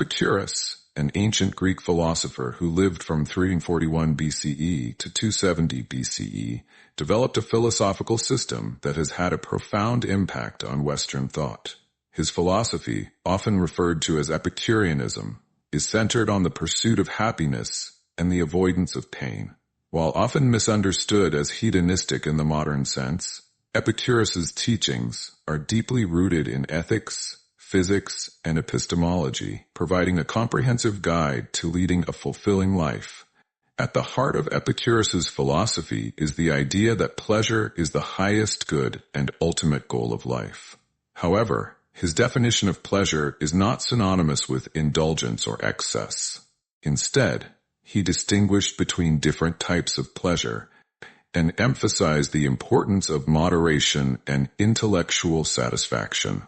Epicurus, an ancient Greek philosopher who lived from 341 BCE to 270 BCE, developed a philosophical system that has had a profound impact on Western thought. His philosophy, often referred to as Epicureanism, is centered on the pursuit of happiness and the avoidance of pain. While often misunderstood as hedonistic in the modern sense, Epicurus's teachings are deeply rooted in ethics, physics, and epistemology, providing a comprehensive guide to leading a fulfilling life. At the heart of Epicurus's philosophy is the idea that pleasure is the highest good and ultimate goal of life. However, his definition of pleasure is not synonymous with indulgence or excess. Instead, he distinguished between different types of pleasure and emphasized the importance of moderation and intellectual satisfaction.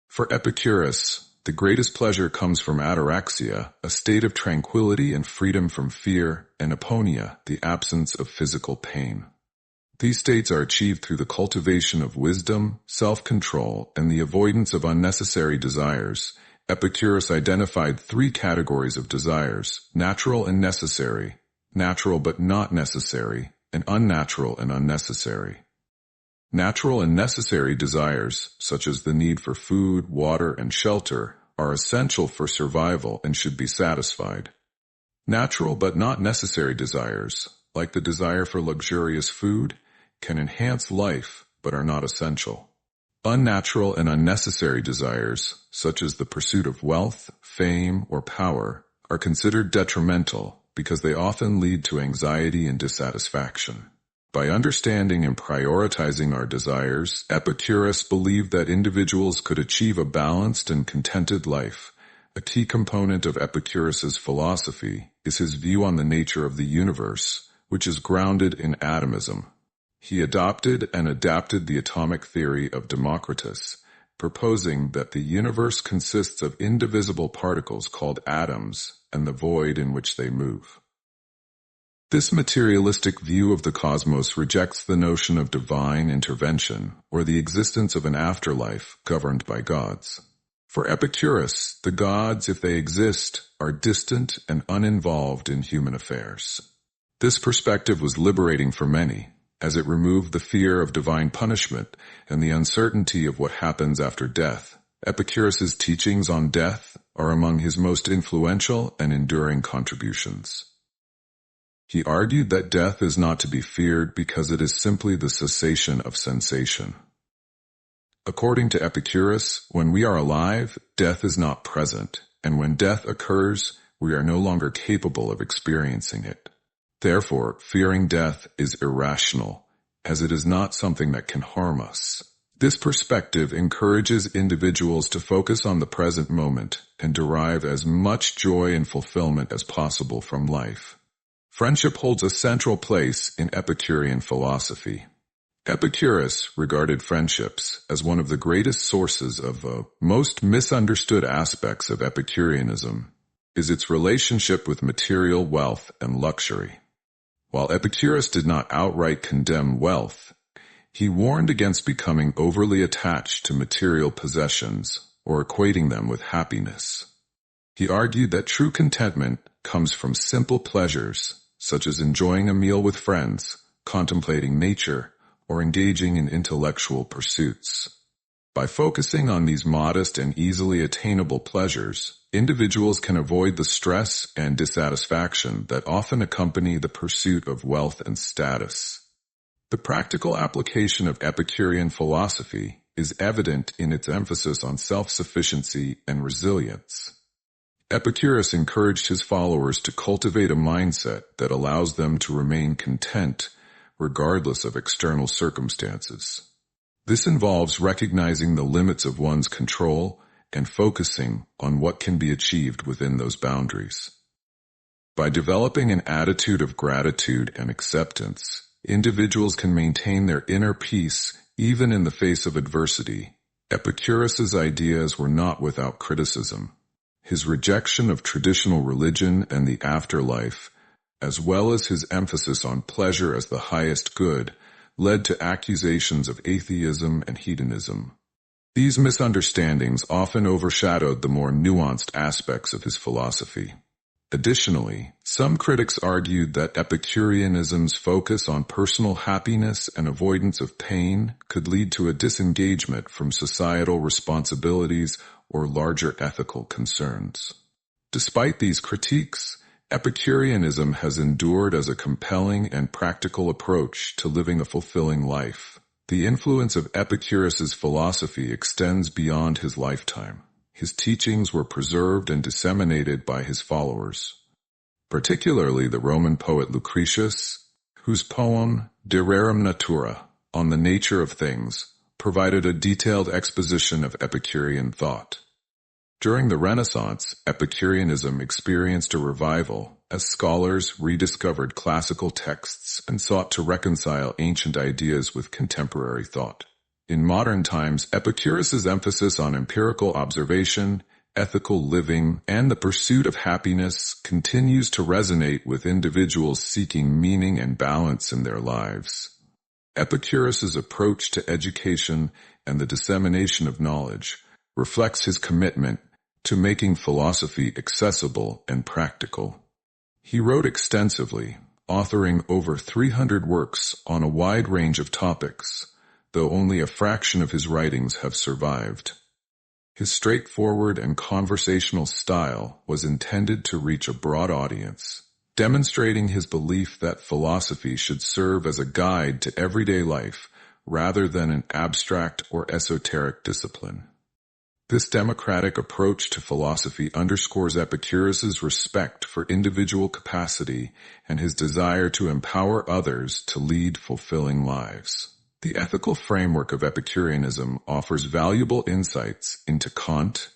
For Epicurus, the greatest pleasure comes from ataraxia, a state of tranquility and freedom from fear, and aponia, the absence of physical pain. These states are achieved through the cultivation of wisdom, self-control, and the avoidance of unnecessary desires. Epicurus identified three categories of desires: natural and necessary, natural but not necessary, and unnatural and unnecessary. Natural and necessary desires, such as the need for food, water, and shelter, are essential for survival and should be satisfied. Natural but not necessary desires, like the desire for luxurious food, can enhance life but are not essential. Unnatural and unnecessary desires, such as the pursuit of wealth, fame, or power, are considered detrimental because they often lead to anxiety and dissatisfaction. By understanding and prioritizing our desires, Epicurus believed that individuals could achieve a balanced and contented life. A key component of Epicurus's philosophy is his view on the nature of the universe, which is grounded in atomism. He adopted and adapted the atomic theory of Democritus, proposing that the universe consists of indivisible particles called atoms and the void in which they move. This materialistic view of the cosmos rejects the notion of divine intervention or the existence of an afterlife governed by gods. For Epicurus, the gods, if they exist, are distant and uninvolved in human affairs. This perspective was liberating for many, as it removed the fear of divine punishment and the uncertainty of what happens after death. Epicurus's teachings on death are among his most influential and enduring contributions. He argued that death is not to be feared because it is simply the cessation of sensation. According to Epicurus, when we are alive, death is not present, and when death occurs, we are no longer capable of experiencing it. Therefore, fearing death is irrational, as it is not something that can harm us. This perspective encourages individuals to focus on the present moment and derive as much joy and fulfillment as possible from life. Friendship holds a central place in Epicurean philosophy. Epicurus regarded friendships as one of the greatest sources of the most misunderstood aspects of Epicureanism is its relationship with material wealth and luxury. While Epicurus did not outright condemn wealth, he warned against becoming overly attached to material possessions or equating them with happiness. He argued that true contentment comes from simple pleasures, such as enjoying a meal with friends, contemplating nature, or engaging in intellectual pursuits. By focusing on these modest and easily attainable pleasures, individuals can avoid the stress and dissatisfaction that often accompany the pursuit of wealth and status. The practical application of Epicurean philosophy is evident in its emphasis on self-sufficiency and resilience. Epicurus encouraged his followers to cultivate a mindset that allows them to remain content regardless of external circumstances. This involves recognizing the limits of one's control and focusing on what can be achieved within those boundaries. By developing an attitude of gratitude and acceptance, individuals can maintain their inner peace even in the face of adversity. Epicurus's ideas were not without criticism. His rejection of traditional religion and the afterlife, as well as his emphasis on pleasure as the highest good, led to accusations of atheism and hedonism. These misunderstandings often overshadowed the more nuanced aspects of his philosophy. Additionally, some critics argued that Epicureanism's focus on personal happiness and avoidance of pain could lead to a disengagement from societal responsibilities or larger ethical concerns. Despite these critiques, Epicureanism has endured as a compelling and practical approach to living a fulfilling life. The influence of Epicurus's philosophy extends beyond his lifetime. His teachings were preserved and disseminated by his followers, particularly the Roman poet Lucretius, whose poem De Rerum Natura, on the nature of things, provided a detailed exposition of Epicurean thought. During the Renaissance, Epicureanism experienced a revival as scholars rediscovered classical texts and sought to reconcile ancient ideas with contemporary thought. In modern times, Epicurus's emphasis on empirical observation, ethical living, and the pursuit of happiness continues to resonate with individuals seeking meaning and balance in their lives. Epicurus's approach to education and the dissemination of knowledge reflects his commitment to making philosophy accessible and practical. He wrote extensively, authoring over 300 works on a wide range of topics, though only a fraction of his writings have survived. His straightforward and conversational style was intended to reach a broad audience, demonstrating his belief that philosophy should serve as a guide to everyday life rather than an abstract or esoteric discipline. This democratic approach to philosophy underscores Epicurus's respect for individual capacity and his desire to empower others to lead fulfilling lives. The ethical framework of Epicureanism offers valuable insights into Kant,